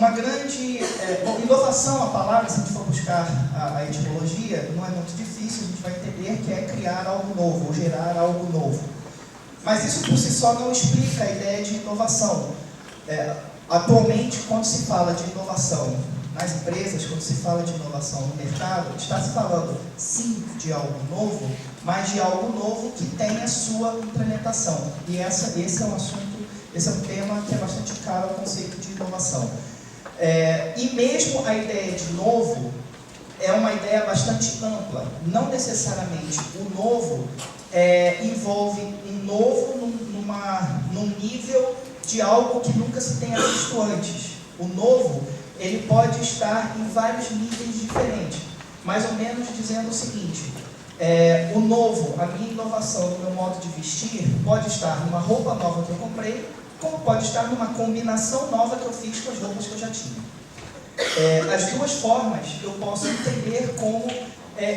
uma grande... inovação, a palavra, se a gente for buscar a etimologia, não é muito difícil, a gente vai entender que é criar algo novo, ou gerar algo novo. Mas isso por si só não explica a ideia de inovação. Atualmente, quando se fala de inovação nas empresas, quando se fala de inovação no mercado, está se falando, sim, de algo novo, mas de algo novo que tem a sua implementação. E esse é um assunto, esse é um tema que é bastante caro ao conceito de inovação. E mesmo a ideia de novo é uma ideia bastante ampla. Não necessariamente o novo envolve um novo num nível de algo que nunca se tenha visto antes. O novo, ele pode estar em vários níveis diferentes, mais ou menos dizendo o seguinte: o novo, a minha inovação no meu modo de vestir, pode estar numa roupa nova que eu comprei, como pode estar numa combinação nova que eu fiz com as roupas que eu já tinha. As duas formas eu posso entender como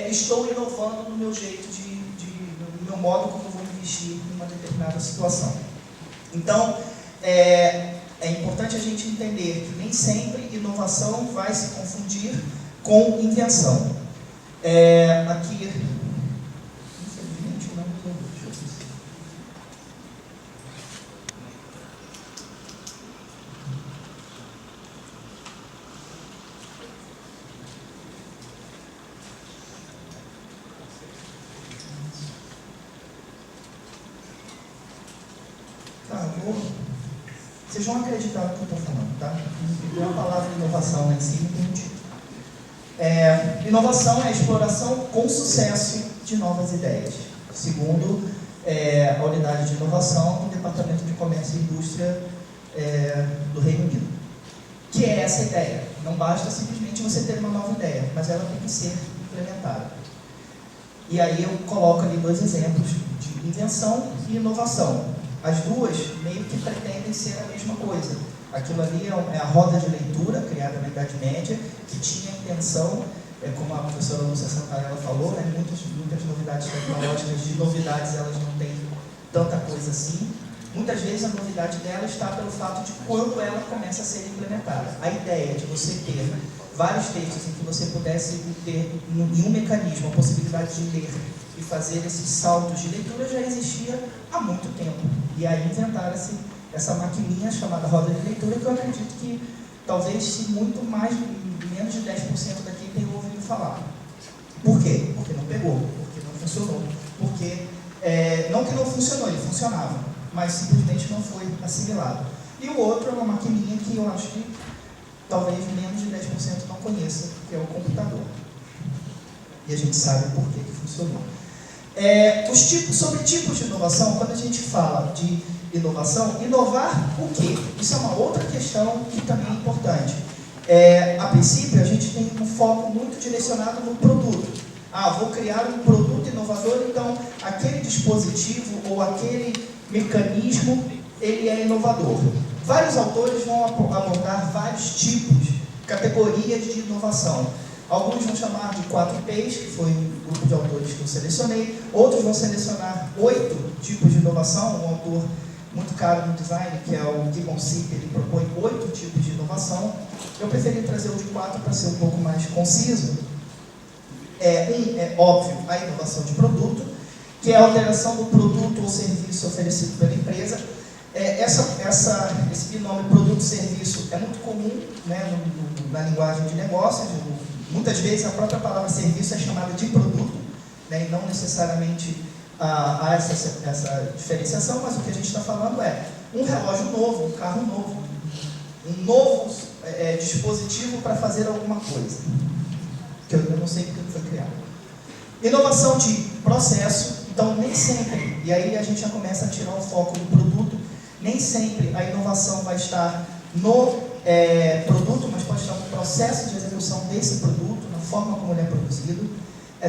estou inovando no meu jeito no meu modo como eu vou me vestir em uma determinada situação. Então, é importante a gente entender que nem sempre inovação vai se confundir com invenção. Aqui, infelizmente, não estou. Deixa eu ver. Vocês vão acreditar no que eu estou falando, tá? Não é a palavra inovação em si, não tem motivo. Inovação é a exploração com sucesso de novas ideias, segundo a unidade de inovação do Departamento de Comércio e Indústria do Reino Unido. Que é essa ideia? Não basta simplesmente você ter uma nova ideia, mas ela tem que ser implementada. E aí eu coloco ali dois exemplos de invenção e inovação. As duas meio que pretendem ser a mesma coisa. Aquilo ali é a roda de leitura, criada na Idade Média, que tinha a intenção, como a professora Lúcia Santarella falou, muitas novidades tecnológicas, de novidades elas não têm tanta coisa assim. Muitas vezes a novidade dela está pelo fato de quando ela começa a ser implementada. A ideia de você ter vários textos em que você pudesse ter em um mecanismo a possibilidade de ler e fazer esses saltos de leitura já existia há muito tempo. E aí inventaram-se essa maquininha chamada roda de leitura, que eu acredito que talvez se muito mais, menos de 10% daqui tenham ouvido falar. Por quê? Porque não pegou, porque não funcionou. Porque, não que não funcionou, ele funcionava, mas simplesmente não foi assimilado. E o outro é uma maquininha que eu acho que talvez menos de 10% não conheça, que é o computador. E a gente sabe por que funcionou. Sobre tipos de inovação, quando a gente fala de inovação, inovar o quê? Isso é uma outra questão que também é importante. A princípio, a gente tem um foco muito direcionado no produto. Vou criar um produto inovador, então aquele dispositivo ou aquele mecanismo, ele é inovador. Vários autores vão abordar vários tipos, categorias de inovação. Alguns vão chamar de 4Ps, que foi o grupo de autores que eu selecionei. Outros vão selecionar 8 tipos de inovação. Um autor muito caro no design, que é o Gibbon Sipe, ele propõe 8 tipos de inovação. Eu preferi trazer o de 4 para ser um pouco mais conciso. É óbvio, a inovação de produto, que é a alteração do produto ou serviço oferecido pela empresa. Esse binômio produto-serviço é muito comum, né, na linguagem de negócios. Muitas vezes a própria palavra serviço é chamada de produto, né, e não necessariamente há essa diferenciação, mas o que a gente está falando é um relógio novo, um carro novo, um novo dispositivo para fazer alguma coisa, que eu ainda não sei porque foi criado. Inovação de processo, então nem sempre, e aí a gente já começa a tirar o foco do produto, nem sempre a inovação vai estar no produto, mas pode estar no processo de execução desse produto, na forma como ele é produzido.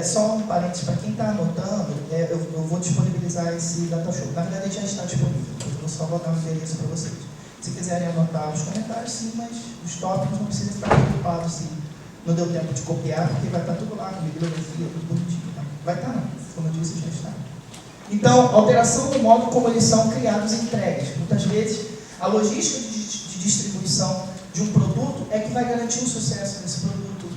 Só um parênteses para quem está anotando, eu vou disponibilizar esse data show. Na verdade, ele já está disponível, eu vou só botar um endereço para vocês. Se quiserem anotar os comentários, sim, mas os tópicos não precisam ficar preocupados se não deu tempo de copiar, porque vai estar tudo lá, com bibliografia, tudo bonitinho. Tá? Vai estar não, como eu disse, já está. Então, alteração do modo como eles são criados e entregues. Muitas vezes, a logística de distribuição de um produto é que vai garantir o sucesso desse produto.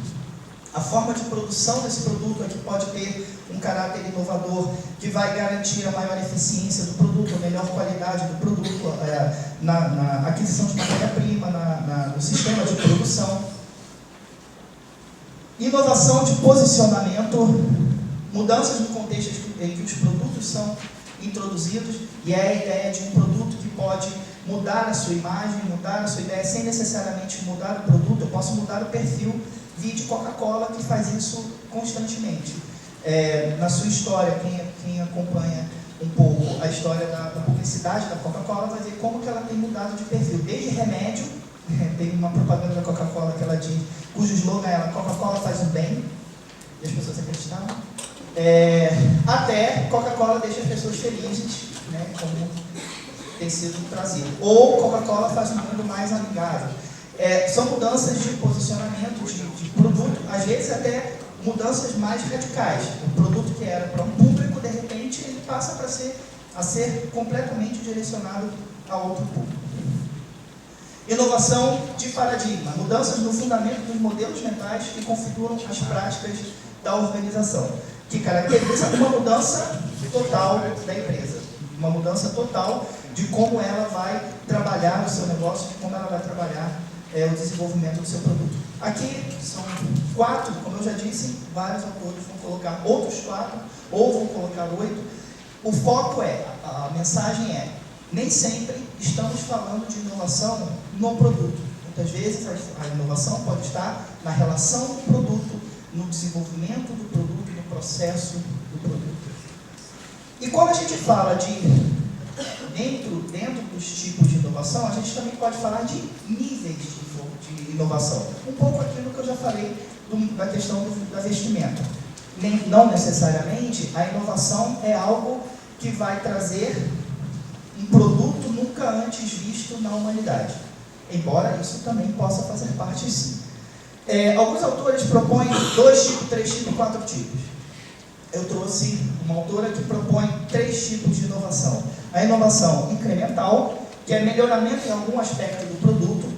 A forma de produção desse produto é que pode ter um caráter inovador, que vai garantir a maior eficiência do produto, a melhor qualidade do produto, na aquisição de matéria-prima, no sistema de produção. Inovação de posicionamento, mudanças no contexto em que os produtos são introduzidos, e é a ideia de um produto que pode mudar a sua imagem, mudar a sua ideia, sem necessariamente mudar o produto. Eu posso mudar o perfil. Vide Coca-Cola, que faz isso constantemente. Na sua história, quem acompanha um pouco a história da publicidade da Coca-Cola vai ver como que ela tem mudado de perfil. Desde remédio, tem uma propaganda da Coca-Cola que ela diz, cujo slogan é Coca-Cola faz o bem, e as pessoas acreditavam, até Coca-Cola deixa as pessoas felizes, né, como tem sido trazido. Ou Coca-Cola faz um mundo mais amigável. São mudanças de posicionamento, de produto, às vezes até mudanças mais radicais. O produto que era para um público, de repente, ele passa a ser completamente direcionado a outro público. Inovação de paradigma, mudanças no fundamento dos modelos mentais que configuram as práticas da organização, que caracteriza uma mudança total da empresa, uma mudança total de como ela vai trabalhar o seu negócio, de como ela vai trabalhar o desenvolvimento do seu produto. Aqui são 4, como eu já disse, vários autores vão colocar outros 4, ou vão colocar 8. O foco a mensagem nem sempre estamos falando de inovação no produto. Muitas vezes a inovação pode estar na relação do produto, no desenvolvimento do produto, no processo do produto. E quando a gente fala de dentro dos tipos de inovação, a gente também pode falar de níveis de inovação. Um pouco aquilo que eu já falei da questão da vestimenta. Não necessariamente a inovação é algo que vai trazer um produto nunca antes visto na humanidade. Embora isso também possa fazer parte, sim. Alguns autores propõem 2 tipos, 3 tipos, 4 tipos. Eu trouxe uma autora que propõe 3 tipos de inovação. A inovação incremental, que é melhoramento em algum aspecto do produto.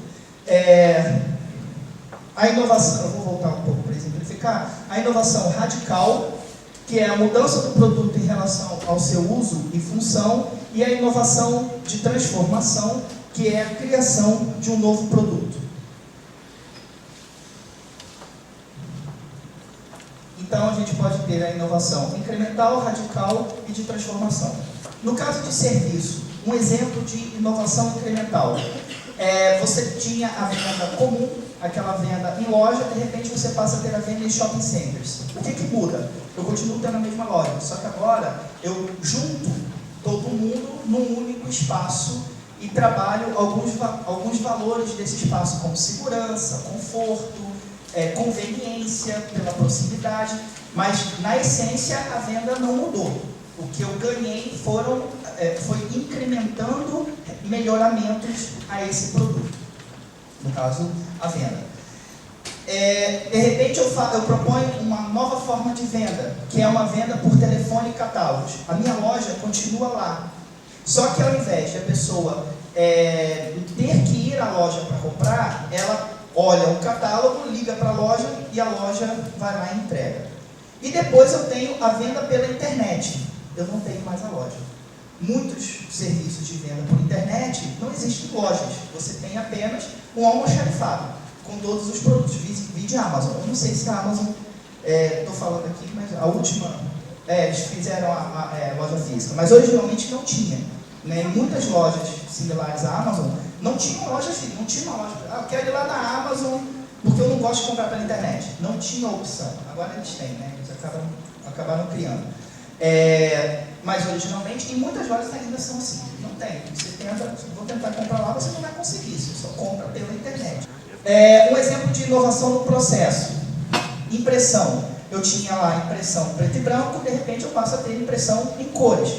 A inovação, eu vou voltar um pouco para exemplificar. A inovação radical, que é a mudança do produto em relação ao seu uso e função. E a inovação de transformação, que é a criação de um novo produto. Então, a gente pode ter a inovação incremental, radical e de transformação. No caso de serviço, um exemplo de inovação incremental. Você tinha a venda comum, aquela venda em loja, de repente você passa a ter a venda em shopping centers. O que muda? Eu continuo tendo a mesma loja, só que agora eu junto todo mundo num único espaço e trabalho alguns valores desse espaço, como segurança, conforto, conveniência, pela proximidade, mas na essência a venda não mudou. O que eu ganhei foi incrementando melhoramentos a esse produto, no caso a venda. De repente eu proponho uma nova forma de venda, que é uma venda por telefone e catálogos. A minha loja continua lá, só que ao invés de a pessoa ter que ir à loja para comprar, ela olha o catálogo, liga para a loja e a loja vai lá e entrega. E depois eu tenho a venda pela internet. Eu não tenho mais a loja. Muitos serviços de venda por internet não existem lojas. Você tem apenas um almoxarifado com todos os produtos. Vide Amazon. Eu não sei se a Amazon, estou falando aqui, mas a última, eles fizeram a loja física, mas originalmente não tinha. Né? Muitas lojas similares à Amazon não tinham loja física, não tinha uma loja. Eu quero ir lá na Amazon porque eu não gosto de comprar pela internet. Não tinha opção. Agora eles têm, né? Eles acabaram criando. Mas originalmente, em muitas lojas ainda são assim. Não tem. Vou tentar comprar lá, você não vai conseguir. Você só compra pela internet. Um exemplo de inovação no processo. Impressão. Eu tinha lá impressão preto e branco, de repente eu passo a ter impressão em cores.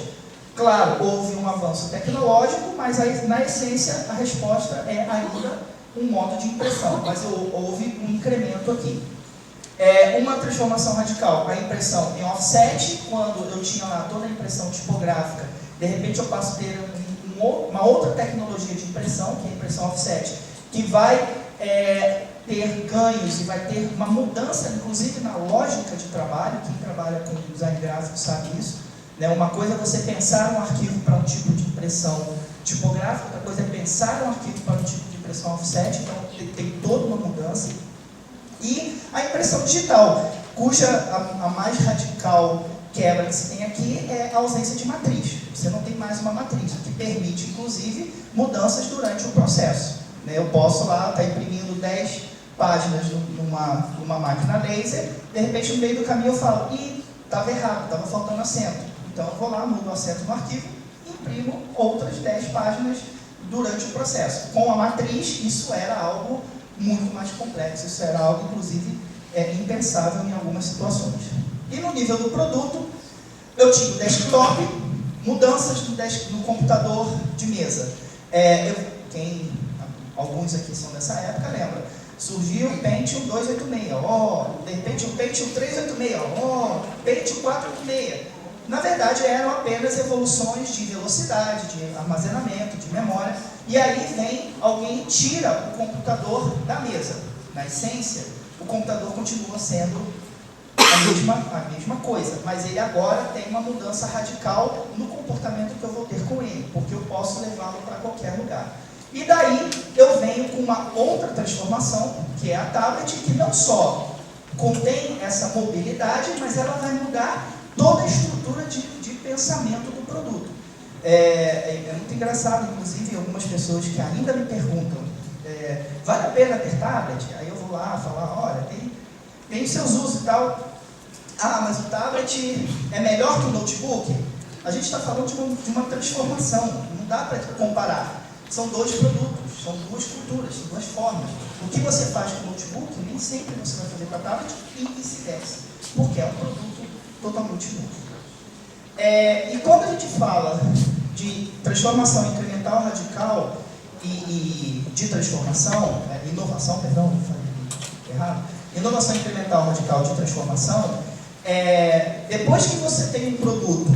Claro, houve um avanço tecnológico, mas na essência a resposta é ainda um modo de impressão, mas houve um incremento aqui. Uma transformação radical, a impressão em offset, quando eu tinha lá toda a impressão tipográfica, de repente eu passo a ter uma outra tecnologia de impressão, que é a impressão offset, que vai ter ganhos e vai ter uma mudança, inclusive na lógica de trabalho. Quem trabalha com design gráfico sabe isso, né? Uma coisa é você pensar um arquivo para um tipo de impressão tipográfica, outra coisa é pensar um arquivo para um tipo de impressão offset, então tem toda uma mudança. E a impressão digital, cuja a mais radical quebra que se tem aqui é a ausência de matriz. Você não tem mais uma matriz, o que permite, inclusive, mudanças durante o processo. Eu posso lá estar imprimindo 10 páginas numa máquina laser, de repente no meio do caminho eu falo, estava errado, estava faltando acento. Então eu vou lá, mudo o acento no arquivo e imprimo outras 10 páginas durante o processo. Com a matriz, isso era algo muito mais complexo, isso era algo, inclusive, impensável em algumas situações. E no nível do produto, eu tinha o desktop, mudanças no computador de mesa. Alguns aqui são dessa época, lembra? Surgiu o Pentium 286, de repente o Pentium 386, Pentium 486. Na verdade, eram apenas evoluções de velocidade, de armazenamento, de memória. E aí vem alguém e tira o computador da mesa. Na essência, o computador continua sendo a mesma coisa, mas ele agora tem uma mudança radical no comportamento que eu vou ter com ele, porque eu posso levá-lo para qualquer lugar. E daí eu venho com uma outra transformação, que é a tablet, que não só contém essa mobilidade, mas ela vai mudar toda a estrutura de pensamento do produto. É muito engraçado, inclusive, algumas pessoas que ainda me perguntam, vale a pena ter tablet? Aí eu vou lá falar, olha, tem seus usos e tal. Mas o tablet é melhor que o notebook? A gente está falando de uma transformação, não dá para comparar. São dois produtos, são duas culturas, são duas formas. O que você faz com o notebook, nem sempre você vai fazer com a tablet e vice-versa, porque é um produto totalmente novo. E quando a gente fala de transformação incremental radical e de transformação, inovação, perdão, falei errado, inovação incremental radical de transformação, depois que você tem um produto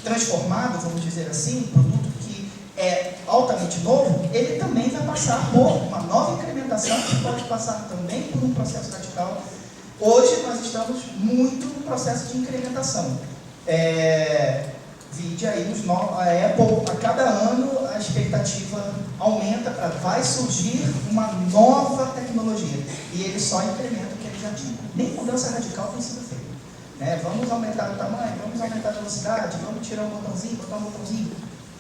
transformado, vamos dizer assim, um produto que é altamente novo, ele também vai passar por uma nova incrementação, que pode passar também por um processo radical. Hoje nós estamos muito no processo de incrementação. Vide aí a Apple, a cada ano a expectativa aumenta, vai surgir uma nova tecnologia, e ele só incrementa o que ele já tinha. Nem mudança radical tem sido feita. Vamos aumentar o tamanho, vamos aumentar a velocidade, vamos tirar um botãozinho, botar um botãozinho,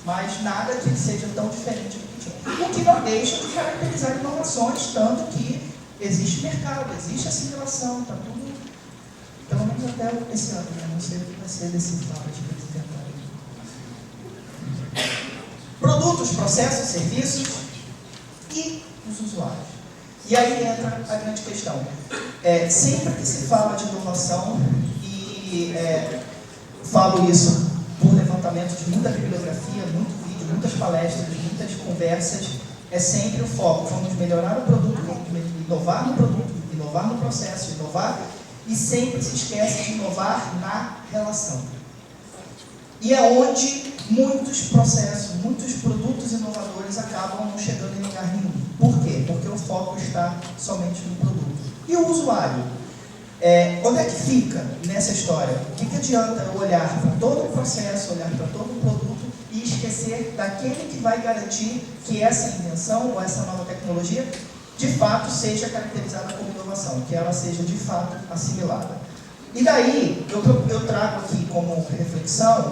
mas nada que seja tão diferente do que tinha. O que não deixa de caracterizar inovações, tanto que existe mercado, existe assimilação, está tudo, pelo menos até esse ano, não sei o que vai ser desse tablet que eles inventaram. Produtos, processos, serviços e os usuários. E aí entra a grande questão. Sempre que se fala de inovação, e falo isso por levantamento de muita bibliografia, muito vídeo, muitas palestras, muitas conversas, é sempre o foco. Vamos melhorar o produto, vamos inovar no produto, inovar no processo, inovar, e sempre se esquece de inovar na relação. E é onde muitos processos, muitos produtos inovadores acabam não chegando em lugar nenhum. Por quê? Porque o foco está somente no produto. E o usuário? Onde é que fica nessa história? O que adianta eu olhar para todo o processo, olhar para todo o produto e esquecer daquele que vai garantir que essa invenção ou essa nova tecnologia de fato seja caracterizada como inovação, que ela seja de fato assimilada? E daí, eu trago aqui como reflexão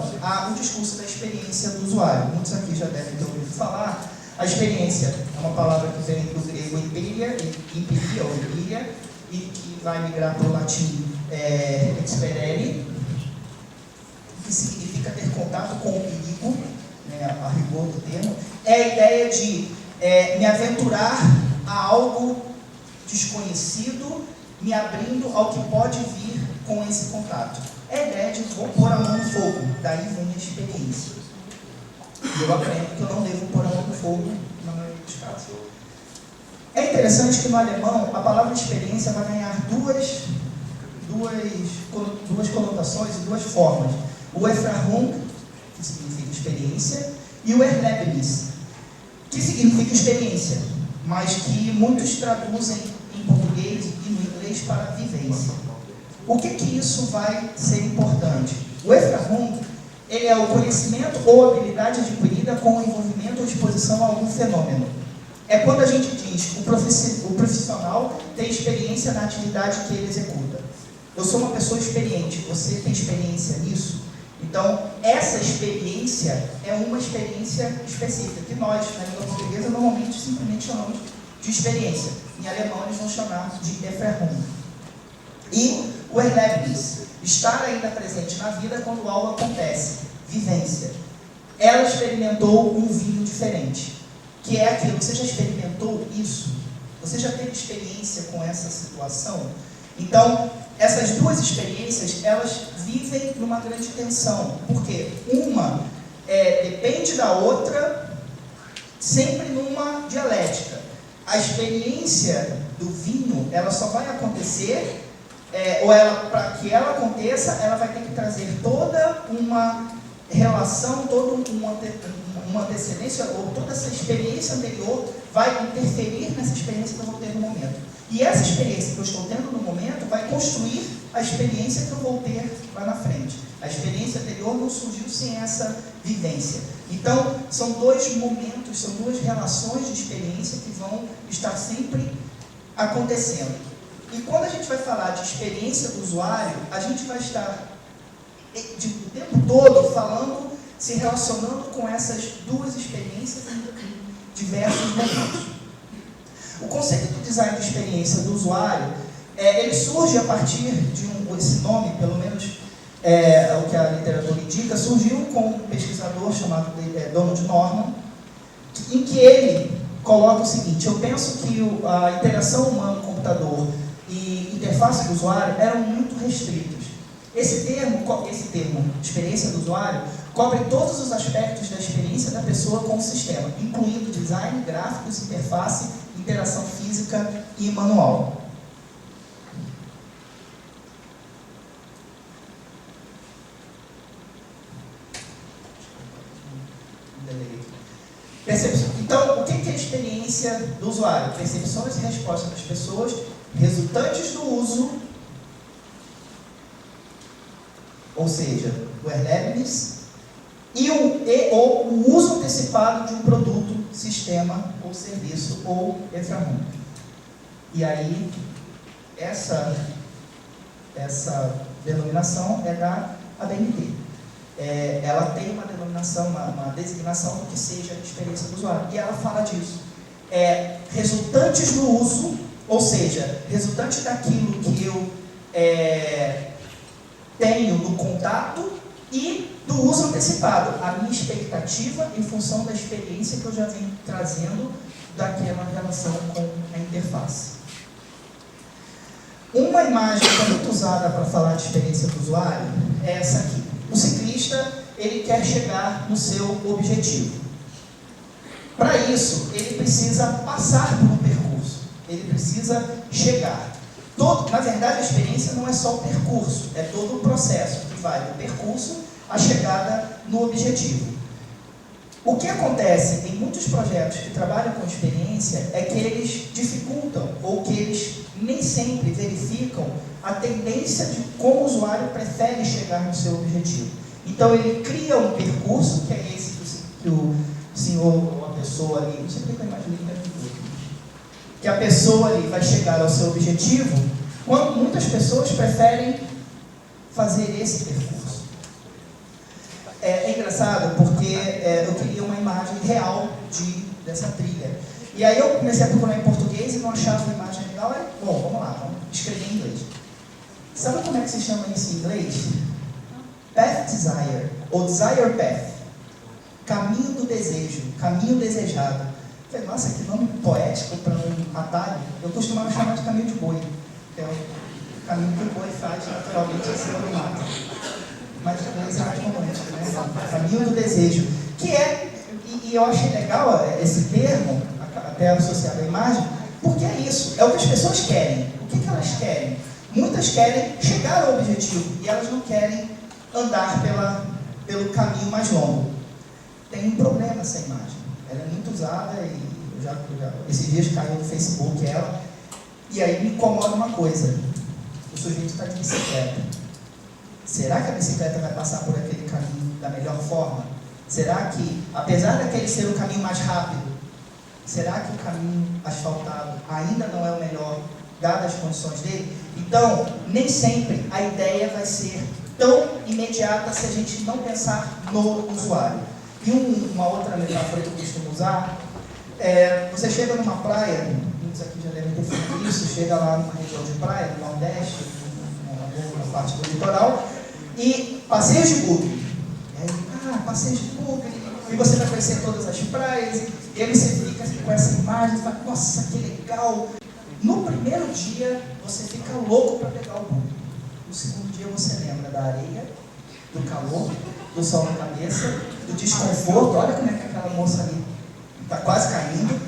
o discurso da experiência do usuário. Muitos aqui já devem ter ouvido falar. A experiência é uma palavra que vem do grego empiria, ou empiria, e que vai migrar para o latim experere, que significa ter contato com o perigo, a rigor do termo. É a ideia de me aventurar a algo desconhecido, me abrindo ao que pode vir com esse contato. É a ideia de vou pôr a mão no fogo, daí vem a experiência. E eu aprendo que eu não devo pôr a mão no fogo na maioria dos casos. É interessante que no alemão a palavra experiência vai ganhar duas conotações e duas formas. O Erfahrung, que significa experiência, e o Erlebnis, que significa experiência, mas que muitos traduzem em português e no inglês para vivência. O que isso vai ser importante? O Efrahum, ele é o conhecimento ou habilidade adquirida com o envolvimento ou exposição a algum fenômeno. É quando a gente diz o profissional tem experiência na atividade que ele executa. Eu sou uma pessoa experiente, você tem experiência nisso? Então, essa experiência é uma experiência específica, que nós, na língua portuguesa, normalmente simplesmente chamamos de experiência. Em alemão, eles vão chamar de Efrahum. E o Erlebnis, estar ainda presente na vida quando algo acontece, vivência. Ela experimentou um vinho diferente, que é aquilo, você já experimentou isso? Você já teve experiência com essa situação? Então, essas duas experiências, elas vivem numa grande tensão, porque uma depende da outra, sempre numa dialética. A experiência do vinho, ela só vai acontecer, para que ela aconteça, ela vai ter que trazer toda uma relação, toda uma antecedência, ou toda essa experiência anterior vai interferir nessa experiência que eu vou ter no momento. E essa experiência que eu estou tendo no momento vai construir a experiência que eu vou ter lá na frente. A experiência anterior não surgiu sem essa vivência. Então, são dois momentos, são duas relações de experiência que vão estar sempre acontecendo. E quando a gente vai falar de experiência do usuário, a gente vai estar o tempo todo falando, se relacionando com essas duas experiências em diversos momentos. O conceito do design de experiência do usuário, ele surge a partir de esse nome, pelo menos o que a literatura indica, surgiu com um pesquisador chamado Donald Norman, em que ele coloca o seguinte: eu penso que a interação humano-computador e interface do usuário eram muito restritos. Esse termo, experiência do usuário, cobre todos os aspectos da experiência da pessoa com o sistema, incluindo design, gráficos, interface, interação física e manual. Então, o que é a experiência do usuário? Percepções e respostas das pessoas, resultantes do uso, ou seja, o Erlebnis, ou o uso antecipado de um produto, sistema ou serviço, ou Efrahum. E aí, essa denominação é da ABNT. Ela tem uma denominação, uma designação do que seja a experiência do usuário. E ela fala disso. Resultantes do uso, ou seja, resultante daquilo que eu tenho no contato e do uso antecipado, a minha expectativa em função da experiência que eu já venho trazendo daquela relação com a interface. Uma imagem que é muito usada para falar de experiência do usuário é essa aqui. O ciclista, ele quer chegar no seu objetivo. Para isso, ele precisa passar por um percurso, ele precisa chegar. Na verdade, a experiência não é só o percurso, é todo o processo que vai do percurso à chegada no objetivo. O que acontece em muitos projetos que trabalham com experiência é que eles dificultam ou que eles nem sempre verificam a tendência de como o usuário prefere chegar no seu objetivo. Então, ele cria um percurso, que é esse que o senhor ou a pessoa ali, não sei porque eu imaginei que era que a pessoa ali vai chegar ao seu objetivo, quando muitas pessoas preferem fazer esse percurso. É engraçado porque eu queria uma imagem real dessa trilha. E aí eu comecei a procurar em português e não achava uma imagem legal. Aí, bom, vamos lá, vamos escrever em inglês. Sabe como é que se chama isso em inglês? Path Desire, ou Desire Path. Caminho do desejo, caminho desejado. Eu falei, nossa, que nome poético para um atalho. Eu costumava chamar de caminho de boi, que é o caminho que o boi faz naturalmente em cima do mato. Mas em inglês é mais romântico, né? Caminho do desejo. Que e eu achei legal esse termo, até associado à imagem, porque é isso, é o que as pessoas querem. O que elas querem? Muitas querem chegar ao objetivo e elas não querem andar pelo caminho mais longo. Tem um problema essa imagem. Ela é muito usada e esses dias caiu no Facebook ela, e aí me incomoda uma coisa, o sujeito está de bicicleta. Será que a bicicleta vai passar por aquele caminho da melhor forma? Será que, apesar daquele ser o caminho mais rápido, será que o caminho asfaltado ainda não é o melhor, dadas as condições dele? Então, nem sempre a ideia vai ser tão imediata se a gente não pensar no usuário. E uma outra metáfora que eu costumo usar você chega numa praia, muitos aqui já devem ter feito isso, chega lá numa região de praia, no Nordeste, numa parte do litoral, e passeios de bugre. E aí, passeios de bugre, e você vai conhecer todas as praias, e aí você fica com essa imagem, e fala, nossa, que legal. No primeiro dia, você fica louco para pegar o bugre. No segundo dia, você lembra da areia, do calor, do sol na cabeça, do desconforto. Olha como é que aquela moça ali está quase caindo.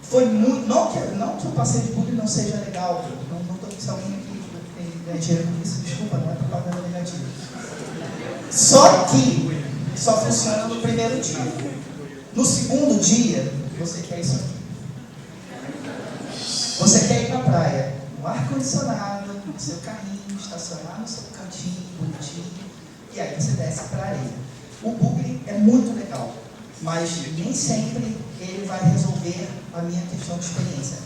Foi muito. Não que o passeio de bugre não seja legal. Não estou se alguém aqui tem dinheiro com isso, desculpa, não é propaganda negativa. Só que só funciona no primeiro dia. No segundo dia, você quer isso aqui. Você quer ir para a praia, no ar-condicionado, no seu carrinho, estacionar no seu cantinho, bonitinho, e aí você desce para a areia. O bugre é muito legal, mas nem sempre ele vai resolver a minha questão de experiência.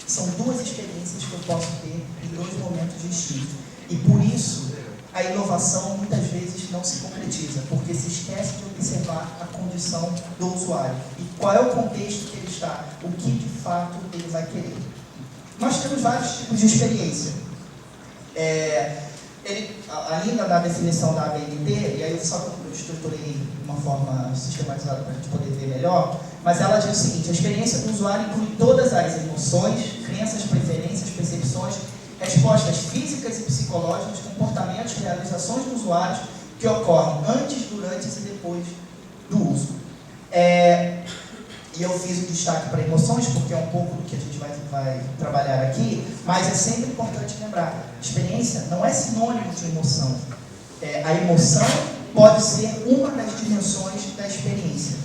São duas experiências que eu posso ter em dois momentos distintos. E por isso, a inovação muitas vezes não se concretiza, porque se esquece de observar a condição do usuário. E qual é o contexto que ele está, o que de fato ele vai querer. Nós temos vários tipos de experiência. Ainda na definição da ABNT, e aí eu só estruturei de uma forma sistematizada para a gente poder ver melhor, mas ela diz o seguinte: a experiência do usuário inclui todas as emoções, crenças, preferências, percepções, respostas físicas e psicológicas, comportamentos, realizações do usuário que ocorrem antes, durante e depois do uso. E eu fiz o destaque para emoções, porque é um pouco do que a gente vai trabalhar aqui, mas é sempre importante lembrar, experiência não é sinônimo de emoção. A emoção pode ser uma das dimensões da experiência.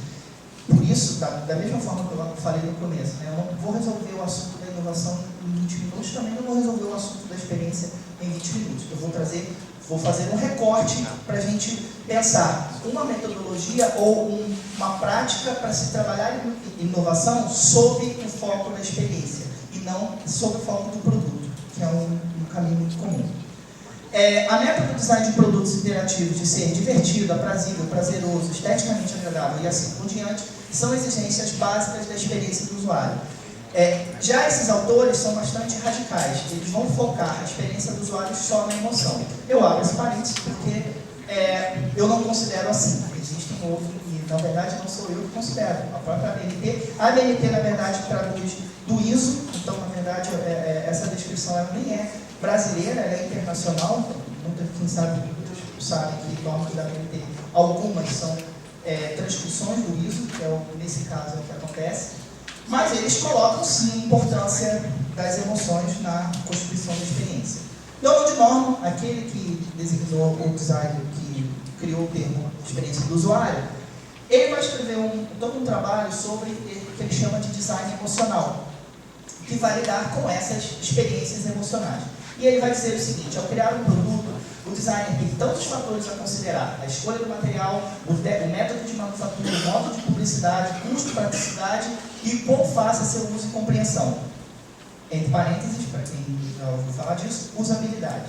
Por isso, da mesma forma que eu falei no começo, eu não vou resolver o assunto da inovação em 20 minutos, também não vou resolver o assunto da experiência em 20 minutos. Eu vou fazer um recorte para a gente pensar uma metodologia ou uma prática para se trabalhar em inovação sob o foco da experiência e não sob o foco do produto, que é um caminho muito comum. A meta do design de produtos interativos de ser divertido, aprazível, prazeroso, esteticamente agradável e assim por diante são exigências básicas da experiência do usuário. Já esses autores são bastante radicais, eles vão focar a experiência do usuário só na emoção. Eu abro esse parênteses porque eu não considero assim. Existem outros, e na verdade não sou eu que considero. A própria ABNT, a ABNT na verdade traduz do ISO, então na verdade essa descrição ela nem é brasileira, ela é internacional. Quem sabe que normas da ABNT, algumas são transcrições do ISO, que nesse caso é o que acontece. Mas eles colocam sim a importância das emoções na constituição da experiência. Donald Norman, aquele que designou o design, que criou o termo experiência do usuário, ele vai escrever todo um trabalho sobre o que ele chama de design emocional, que vai lidar com essas experiências emocionais. E ele vai dizer o seguinte: ao criar um produto, o designer tem tantos fatores a considerar: a escolha do material, o método de manufatura, o modo de publicidade, custo, praticidade e quão fácil é seu uso e compreensão. Entre parênteses, para quem já ouviu falar disso, usabilidade.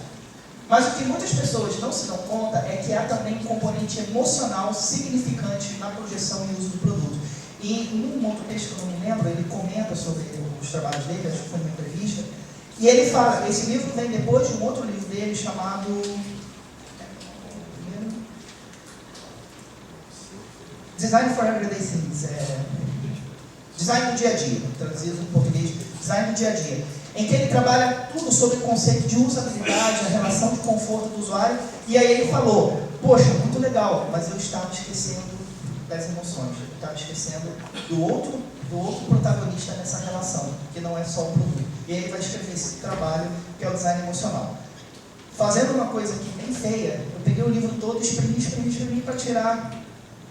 Mas o que muitas pessoas não se dão conta é que há também um componente emocional significante na projeção e uso do produto. E em um outro texto que eu não me lembro, ele comenta sobre os trabalhos dele, acho que foi numa entrevista, e ele fala, esse livro vem depois de um outro livro dele chamado Design for Everyday Things, Design do Dia a Dia, traduzido em português, Design do Dia a Dia, em que ele trabalha tudo sobre o conceito de usabilidade, a relação de conforto do usuário, e aí ele falou, poxa, muito legal, mas eu estava esquecendo das emoções, eu estava esquecendo do outro protagonista nessa relação, que não é só o produto. E ele vai escrever esse trabalho, que é o design emocional. Fazendo uma coisa aqui bem feia, eu peguei o livro todo e espremi para tirar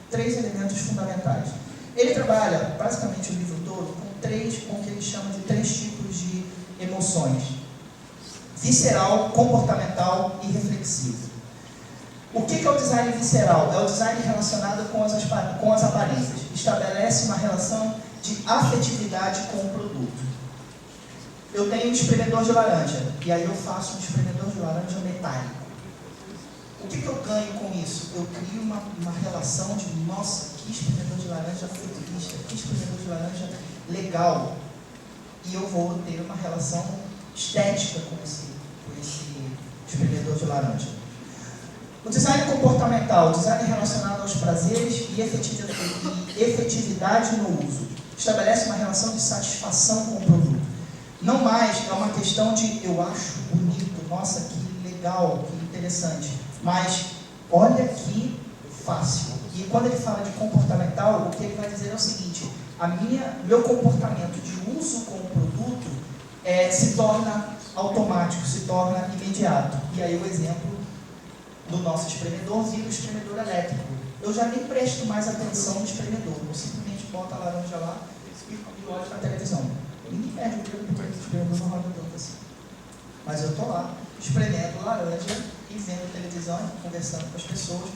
3 elementos fundamentais. Ele trabalha, basicamente, o livro todo com o que ele chama de 3 tipos de emoções: visceral, comportamental e reflexivo. O que é o design visceral? É o design relacionado com as aparências. Estabelece uma relação de afetividade com o produto. Eu tenho um espremedor de laranja, e aí eu faço um espremedor de laranja metálico. O que eu ganho com isso? Eu crio uma relação de, nossa, que espremedor de laranja futurista, que espremedor de laranja legal. E eu vou ter uma relação estética com esse espremedor de laranja. O design comportamental, o design relacionado aos prazeres e efetividade no uso. Estabelece uma relação de satisfação com o produto. Não mais é uma questão de eu acho bonito, nossa, que legal, que interessante. Mas olha que fácil. E quando ele fala de comportamental, o que ele vai dizer é o seguinte: meu comportamento de uso com o produto se torna automático, se torna imediato. E aí o exemplo do nosso espremedor vira o espremedor elétrico. Eu já nem presto mais atenção no espremedor, eu simplesmente boto a laranja lá e olho na televisão. Ninguém perde o dedo porque o espremedor não roda tanto assim. Mas eu estou lá, espremendo laranja e vendo televisão e conversando com as pessoas.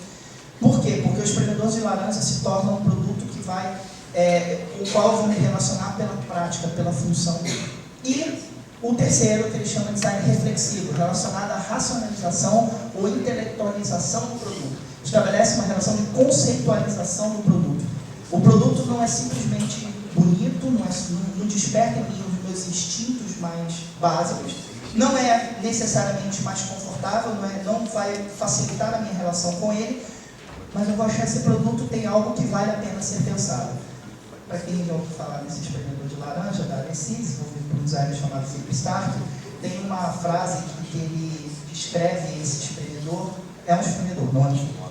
Por quê? Porque o espremedor de laranja se torna um produto que vai, com o qual eu vou me relacionar pela prática, pela função. E o terceiro, que ele chama de design reflexivo, relacionado à racionalização ou intelectualização do produto. Estabelece uma relação de conceitualização do produto. O produto não é simplesmente bonito, não desperta em mim os meus instintos mais básicos, não é necessariamente mais confortável, não vai facilitar a minha relação com ele, mas eu vou achar que esse produto tem algo que vale a pena ser pensado. Para quem já ouviu falar nesse espremedor de laranja, da Alessi, desenvolvido por um designer chamado Philip Stark, tem uma frase que ele descreve esse espremedor, é um espremedor, não é um espremedor.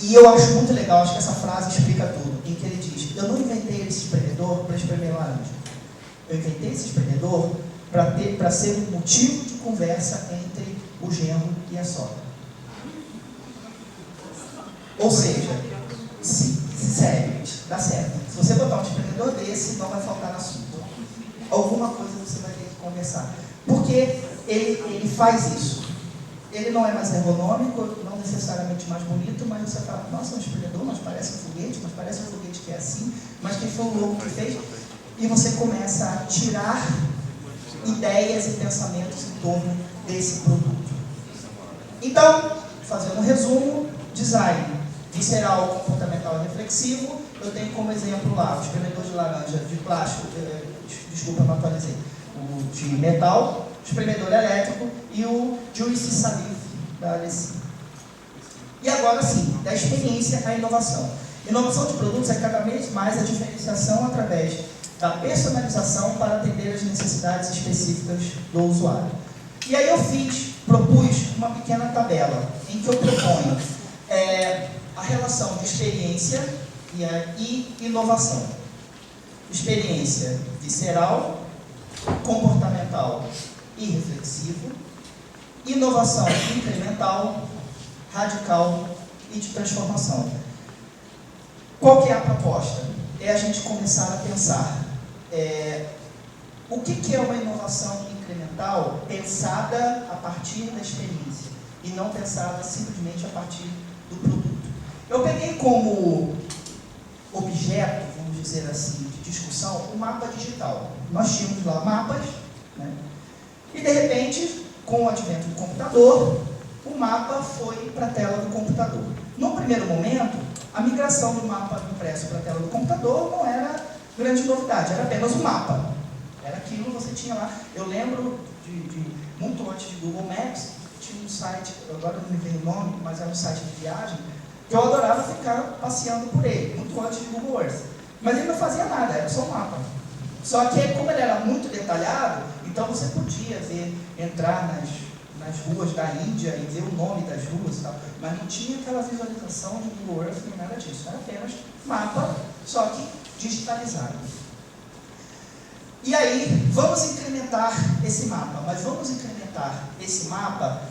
E eu acho muito legal, acho que essa frase explica tudo, em que ele diz: eu não inventei esse espremedor para espremer laranja. Eu inventei esse espremedor para ser um motivo de conversa entre o genro e a sogra. Ou seja, sério, dá certo. Se você botar um espremedor desse, não vai faltar assunto. Alguma coisa você vai ter que conversar. Porque ele faz isso. Ele não é mais ergonômico, não necessariamente mais bonito, mas você fala: nossa, um espremedor, mas parece um foguete, que é assim, mas quem foi o louco que fez? E você começa a tirar ideias e pensamentos em torno desse produto. Então, fazendo um resumo, design visceral, comportamental e reflexivo. Eu tenho como exemplo lá o espremedor de laranja de plástico, desculpa, não atualizei, o de metal, o espremedor elétrico e o Juicy Salive da Alessi. E agora sim, da experiência à inovação. Inovação de produtos é cada vez mais a diferenciação através da personalização para atender as necessidades específicas do usuário. E aí eu propus uma pequena tabela em que eu proponho a relação de experiência e inovação. Experiência visceral, comportamental e reflexivo. Inovação incremental, radical e de transformação. Qual que é a proposta? É a gente começar a pensar o que é uma inovação incremental pensada a partir da experiência e não pensada simplesmente a partir do produto. Eu peguei como objeto, vamos dizer assim, de discussão, o mapa digital. Nós tínhamos lá mapas, né? E de repente, com o advento do computador, o mapa foi para a tela do computador. No primeiro momento, a migração do mapa impresso para a tela do computador não era grande novidade, era apenas um mapa. Era aquilo que você tinha lá. Eu lembro de muito antes de Google Maps, tinha um site, agora não me vem o nome, mas era um site de viagem, que eu adorava ficar passeando por ele, muito antes de Google Earth. Mas ele não fazia nada, era só um mapa. Só que, como ele era muito detalhado, então você podia entrar nas ruas da Índia e ver o nome das ruas e tal, mas não tinha aquela visualização de Google Earth nem nada disso, era apenas mapa, só que digitalizado. E aí, vamos incrementar esse mapa, mas vamos incrementar esse mapa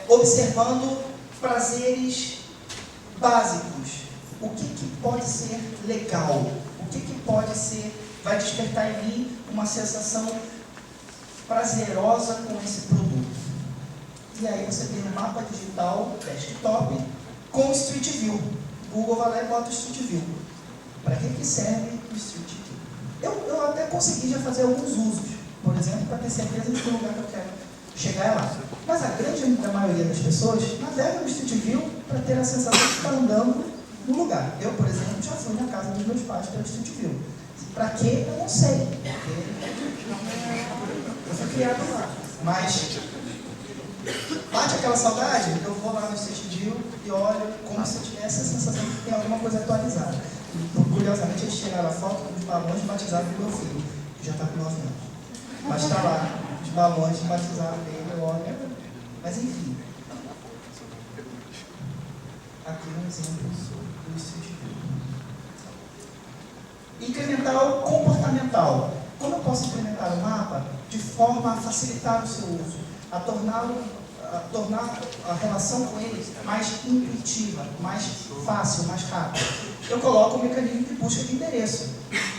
observando prazeres básicos o que pode ser legal, o que pode ser, vai despertar em mim uma sensação prazerosa com esse produto. E aí você tem um mapa digital desktop com Street View. O Google vai lá e bota o Street View. Para que serve o Street View? Eu até consegui já fazer alguns usos, por exemplo, para ter certeza de que o lugar que eu quero chegar é lá. Mas a grande maioria das pessoas navega no Street View para ter a sensação de estar andando no lugar. Eu, por exemplo, já fui na casa dos meus pais pelo Street View. Para quê? Eu não sei. Eu fui criado lá. Mas bate aquela saudade, eu vou lá no Street View e olho como se eu tivesse a sensação de que tem alguma coisa atualizada. E, curiosamente, eles tiraram a foto dos balões batizados do meu filho, que já está com 9 anos. Mas está lá, os balões batizados dele, eu olho. Mas enfim. Aqui um exemplo do Street View. Incremental comportamental. Como eu posso implementar o mapa de forma a facilitar o seu uso, a tornar a relação com ele mais intuitiva, mais fácil, mais rápida? Eu coloco o mecanismo de busca de endereço.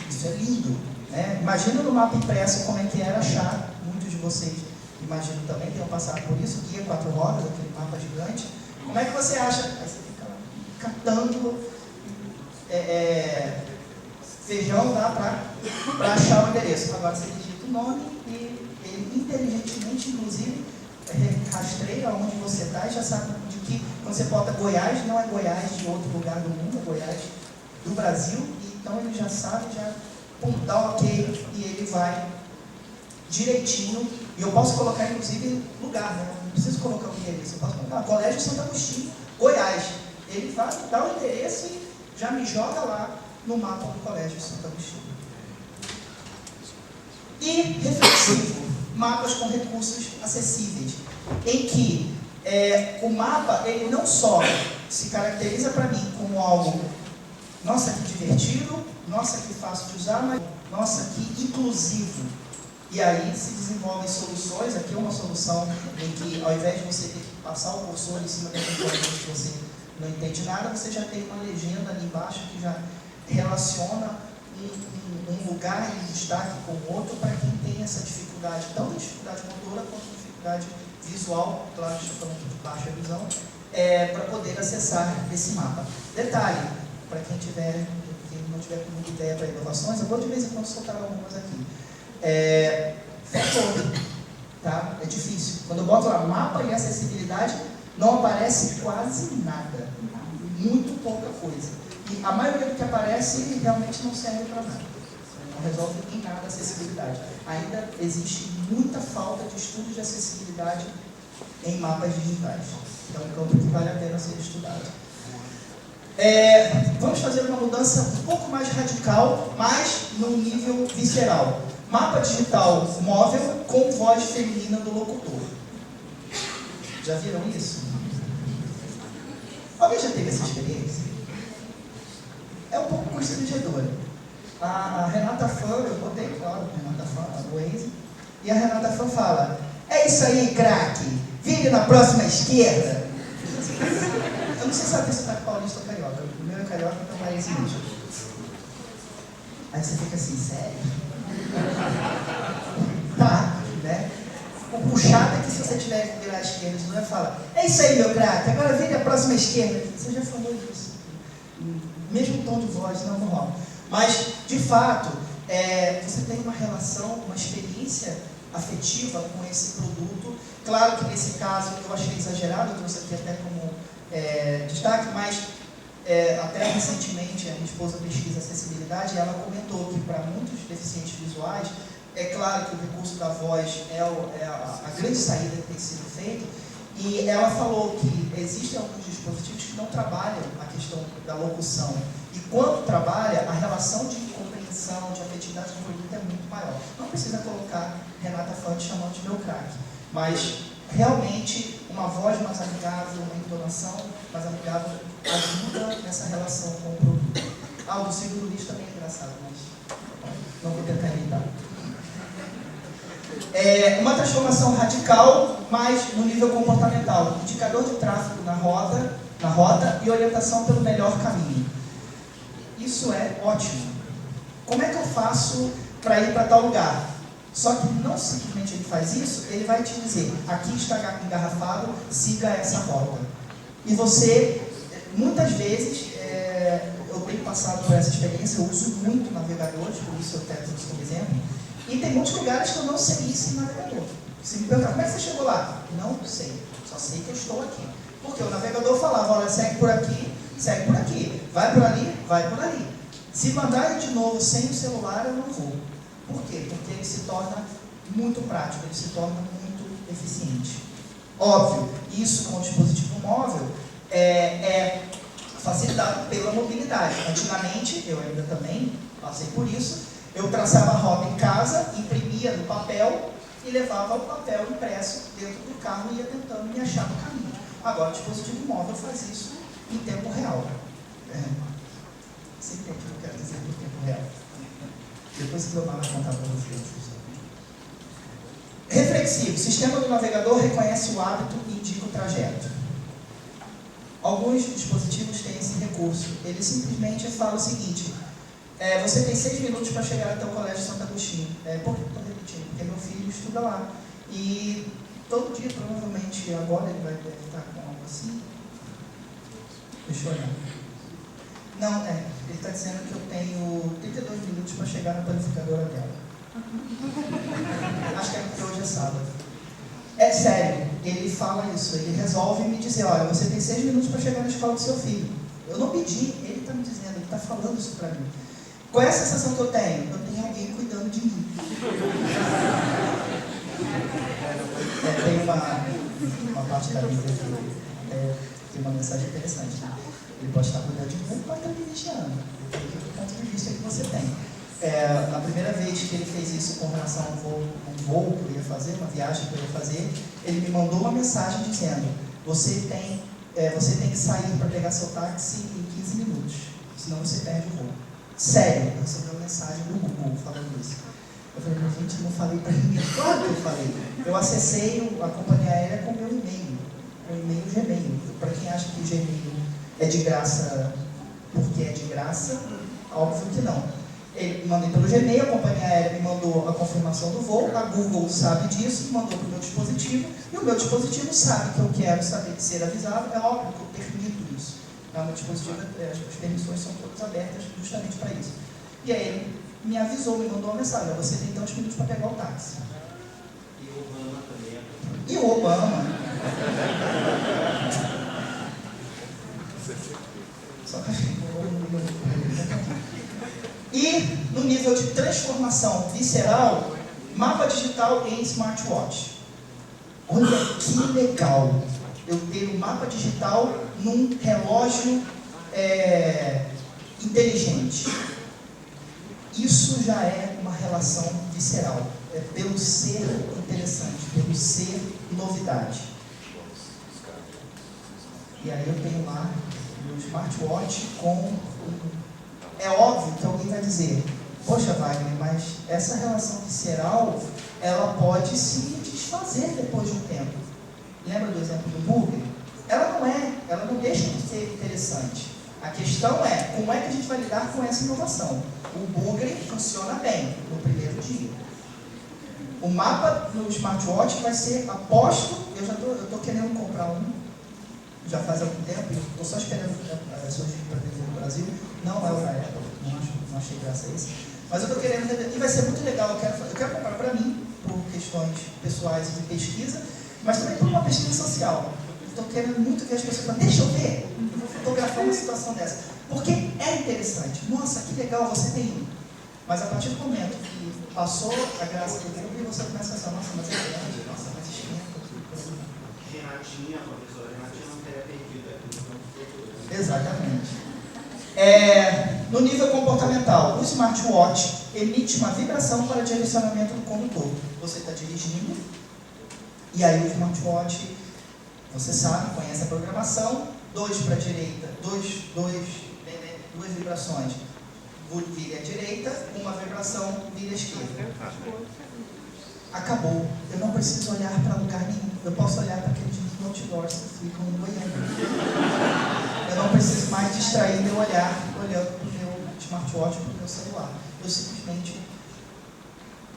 Isso é lindo, né? Imagina no mapa impresso como é que era achar. Muitos de vocês, imagino, também tenham passado por isso, guia 4 rodas, aquele mapa gigante. Como é que você acha? Aí você fica lá catando feijão lá para achar o endereço. Agora você digita o nome e ele inteligentemente, inclusive, rastreia onde você está e já sabe de que, quando você bota Goiás, não é Goiás de outro lugar do mundo, é Goiás do Brasil, e então ele já sabe, dá um ok, e ele vai direitinho. E eu posso colocar, inclusive, lugar, né? Não preciso colocar o endereço, eu posso colocar Colégio Santo Agostinho, Goiás. Ele vai dar o endereço e já me joga lá no mapa do Colégio Santo Agostinho. E reflexivo, mapas com recursos acessíveis, em que o mapa, ele não só se caracteriza para mim como algo, nossa, que divertido, nossa, que fácil de usar, mas nossa, que inclusivo. E aí se desenvolvem soluções. Aqui é uma solução em que, ao invés de você ter que passar o cursor em cima daquele coisa que você não entende nada, você já tem uma legenda ali embaixo que já relaciona um lugar em destaque com o outro para quem tem essa dificuldade, tanto dificuldade motora quanto dificuldade visual, claro que estou falando de baixa visão, para poder acessar esse mapa. Detalhe, para quem não tiver muita ideia para inovações, eu vou de vez em quando soltar algumas aqui. Tá? É difícil. Quando eu boto lá mapa e acessibilidade, não aparece quase nada. Muito pouca coisa. E a maioria do que aparece realmente não serve para nada. Não resolve em nada a acessibilidade. Ainda existe muita falta de estudo de acessibilidade em mapas digitais. É um campo que vale a pena ser estudado. Vamos fazer uma mudança um pouco mais radical, mas num nível visceral. Mapa digital móvel com voz feminina do locutor. Já viram isso? Alguém já teve essa experiência? É um pouco constrangedora. A Renata Fã, eu botei, claro, Renata Fã, a Waze, e a Renata Fã fala: é isso aí, craque, vire na próxima esquerda. Eu não sei se a pessoa está paulista ou carioca. O meu é carioca, então é esse mesmo. Aí você fica assim, sério? Tá, né? O puxado é que se você tiver que virar à esquerda, você vai falar: é isso aí, meu craque, agora vire a próxima esquerda. Você já falou disso. Mesmo tom de voz, não rola. Mas, de fato, você tem uma relação, uma experiência afetiva com esse produto. Claro que nesse caso eu achei exagerado, eu trouxe aqui até como destaque, mas até recentemente a minha esposa pesquisa acessibilidade e ela comentou que para muitos deficientes visuais, é claro que o recurso da voz é a grande saída que tem sido feita, e ela falou que existem alguns dispositivos que não trabalham a questão da locução, e quando trabalha, a relação de compreensão, de afetividade do produto é muito maior. Não precisa colocar Renata Fã chamando de meu craque, mas realmente uma voz mais amigável, uma entonação mais amigável ajuda nessa relação com o produto. O do Silvio Luiz também é engraçado, mas não vou tentar imitar. Uma transformação radical, mas no nível comportamental. Indicador de tráfego na rota e orientação pelo melhor caminho. Isso é ótimo. Como é que eu faço para ir para tal lugar? Só que não simplesmente ele faz isso, ele vai te dizer, aqui está engarrafado, siga essa rota. E você, muitas vezes, eu tenho passado por essa experiência, eu uso muito navegadores, por isso eu quero isso como exemplo, e tem muitos lugares que eu não sei ir sem navegador. Se me perguntar, como é que você chegou lá? Não sei, só sei que eu estou aqui. Porque o navegador falava, olha, segue por aqui, vai por ali, vai por ali. Se mandar de novo sem o celular, eu não vou. Por quê? Porque ele se torna muito prático, ele se torna muito eficiente. Óbvio, isso com o dispositivo móvel é facilitado pela mobilidade. Antigamente, eu ainda também passei por isso, eu traçava a rota em casa, imprimia no papel e levava o papel impresso dentro do carro e ia tentando me achar no caminho. Agora, o dispositivo móvel faz isso em tempo real. Sempre aqui eu quero dizer no tempo real. Depois que eu vou contar para vocês. Reflexivo. O sistema do navegador reconhece o hábito e indica o trajeto. Alguns dispositivos têm esse recurso. Ele simplesmente fala o seguinte, você tem 6 minutos para chegar até o Colégio Santo Agostinho. Por que eu estou repetindo? Porque meu filho estuda lá. E todo dia, provavelmente, agora ele vai estar com algo assim. Deixa eu olhar. Não, ele está dizendo que eu tenho 32 minutos para chegar na panificadora dela. Acho que é porque hoje é sábado. É sério, ele fala isso, ele resolve me dizer, olha, você tem 6 minutos para chegar na escola do seu filho. Eu não pedi, ele está me dizendo, ele está falando isso para mim. Qual é a sensação que eu tenho? Eu tenho alguém cuidando de mim. Tem uma parte da Bíblia que tem uma mensagem interessante. Né? Ele pode estar cuidando de mim, pode estar me vigiando. Depende do ponto de vista que você tem. Na primeira vez que ele fez isso com relação a um voo que eu ia fazer, uma viagem que eu ia fazer, ele me mandou uma mensagem dizendo, você tem que sair para pegar seu táxi em 15 minutos, senão você perde o voo. Sério, eu recebi uma mensagem do Google falando isso. Eu falei, mas gente, eu não falei para ninguém. Claro que eu falei. Eu acessei a companhia aérea com o meu e-mail. O e-mail Gmail. Para quem acha que o Gmail é de graça porque é de graça, óbvio que não. Ele mandei pelo Gmail, a companhia aérea me mandou a confirmação do voo, a Google sabe disso, mandou para o meu dispositivo, e o meu dispositivo sabe que eu quero saber de ser avisado, é óbvio que eu permito isso. O meu dispositivo, as permissões são todas abertas justamente para isso. E aí ele me avisou, me mandou uma mensagem, você tem tantos minutos para pegar o táxi. E o Obama também. E o Obama. Só para E no nível de transformação visceral, mapa digital em smartwatch. Olha que legal eu ter um mapa digital num relógio inteligente. Isso já é uma relação visceral, pelo ser interessante, pelo ser novidade. E aí eu tenho lá meu smartwatch com... É óbvio que alguém vai dizer, poxa Wagner, mas essa relação visceral, ela pode se desfazer depois de um tempo. Lembra do exemplo do bugre? Ela não deixa de ser interessante. A questão é, como é que a gente vai lidar com essa inovação? O bugre funciona bem no primeiro dia. O mapa no smartwatch vai ser aposto, eu estou querendo comprar um, já faz algum tempo, estou só esperando surgir para vender no Brasil, não é o da Apple, não achei graça a isso, mas eu estou querendo vender, e vai ser muito legal, eu quero comprar para mim, por questões pessoais e de pesquisa, mas também por uma pesquisa social. Estou querendo muito ver as pessoas falando, deixa eu ver, eu vou fotografar uma situação dessa, porque é interessante, nossa, que legal, você tem um, mas a partir do momento que passou a graça do mundo, você começa a pensar, nossa, mas é grande, nossa, mas esquenta. Renatinha, a professora Renatinha não teria perdido aqui no futuro. Exatamente. No nível comportamental, o smartwatch emite uma vibração para direcionamento do condutor. Você está dirigindo, e aí o smartwatch, você sabe, conhece a programação, 2 para a direita, duas vibrações, vira à direita, uma vibração vira à esquerda. Acabou. Eu não preciso olhar para lugar nenhum. Eu posso olhar para aqueles outdoors que ficam no banheiro. Eu não preciso mais distrair meu olhar olhando para o meu smartwatch para o meu celular. Eu simplesmente,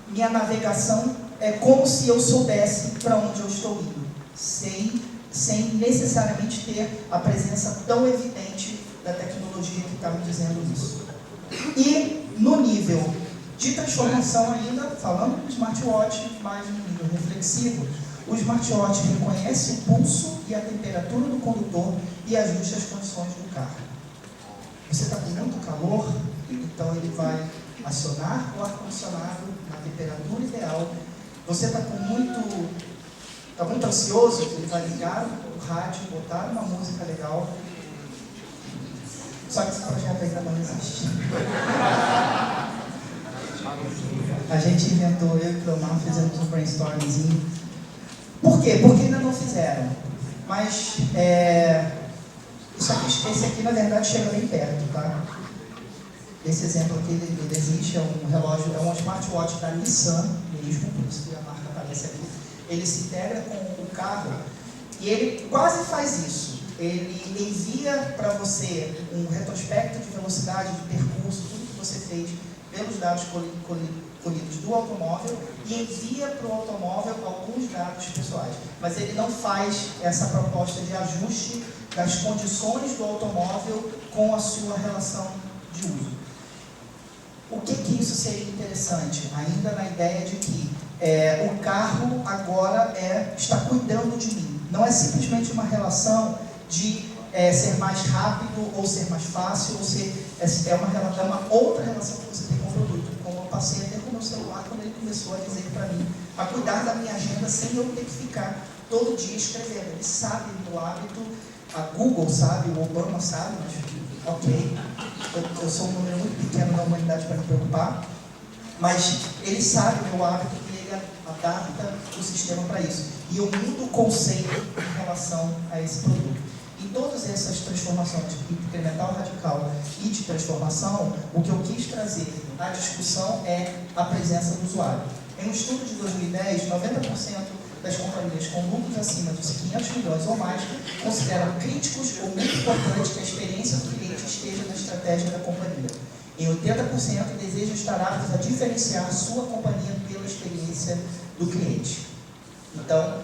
minha navegação é como se eu soubesse para onde eu estou indo, sem necessariamente ter a presença tão evidente da tecnologia que está me dizendo isso. E no nível de transformação ainda, falando do smartwatch, mais no nível reflexivo, o smartwatch reconhece o pulso e a temperatura do condutor e ajusta as condições do carro. Você está com muito calor, então ele vai acionar o ar-condicionado na temperatura ideal. Você está muito ansioso, ele vai ligar o rádio, botar uma música legal. Só que esse projeto ainda não existe. A gente inventou, eu e o Cleomar fizemos um brainstormzinho. Por quê? Porque ainda não fizeram. Mas esse aqui na verdade chega bem perto, tá? Esse exemplo aqui ele existe, é um relógio, é um smartwatch da Nissan mesmo, por isso que a marca aparece aqui. Ele se integra com o carro e ele quase faz isso. Ele envia para você um retrospecto de velocidade, de percurso, tudo que você fez pelos dados colhidos do automóvel e envia para o automóvel alguns dados pessoais. Mas ele não faz essa proposta de ajuste das condições do automóvel com a sua relação de uso. O que isso seria interessante? Ainda na ideia de que o carro agora está cuidando de mim. Não é simplesmente uma relação de ser mais rápido ou ser mais fácil, ou é uma outra relação que você tem com o produto. Como eu passei a ter com o meu celular quando ele começou a dizer para mim, a cuidar da minha agenda sem eu ter que ficar todo dia escrevendo. Ele sabe do meu hábito, a Google sabe, o Obama sabe, mas ok, eu sou um número muito pequeno da humanidade para me preocupar, mas ele sabe o meu hábito e ele adapta o sistema para isso. E eu mudo o conceito em relação a esse produto. Em todas essas transformações de incremental radical e de transformação, o que eu quis trazer à discussão é a presença do usuário. Em um estudo de 2010, 90% das companhias com lucros acima de 500 milhões ou mais consideram críticos ou muito importante que a experiência do cliente esteja na estratégia da companhia. Em 80% desejam estar aptos a diferenciar sua companhia pela experiência do cliente. Então,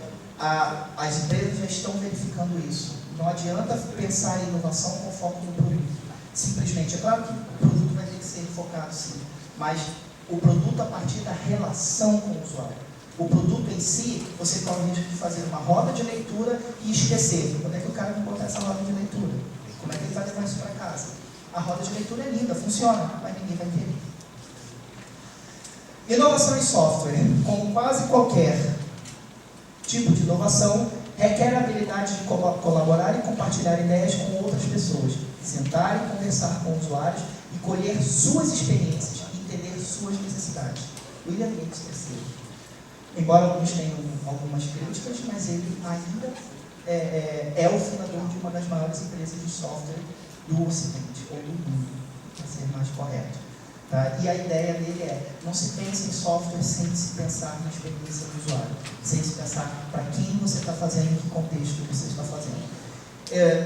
as empresas já estão verificando isso. Não adianta pensar em inovação com foco no produto. Simplesmente, é claro que o produto vai ter que ser focado sim, mas o produto a partir da relação com o usuário. O produto em si, você corre o risco de fazer uma roda de leitura e esquecer. Quando é que o cara vai botar essa roda de leitura? Como é que ele vai levar isso para casa? A roda de leitura é linda, funciona, mas ninguém vai querer. Inovação em software, como quase qualquer tipo de inovação, requer a habilidade de colaborar e compartilhar ideias com outras pessoas, sentar e conversar com usuários e colher suas experiências e entender suas necessidades. William James III. Embora alguns tenham algumas críticas, mas ele ainda é o fundador de uma das maiores empresas de software do Ocidente, ou do mundo, para ser mais correto. Tá? E a ideia dele não se pensa em software sem se pensar na experiência do usuário, sem se pensar para quem você está fazendo, em que contexto você está fazendo.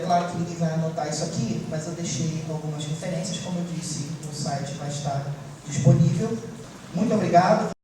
Claro que ninguém vai anotar isso aqui, mas eu deixei algumas referências, como eu disse, o site vai estar disponível. Muito obrigado.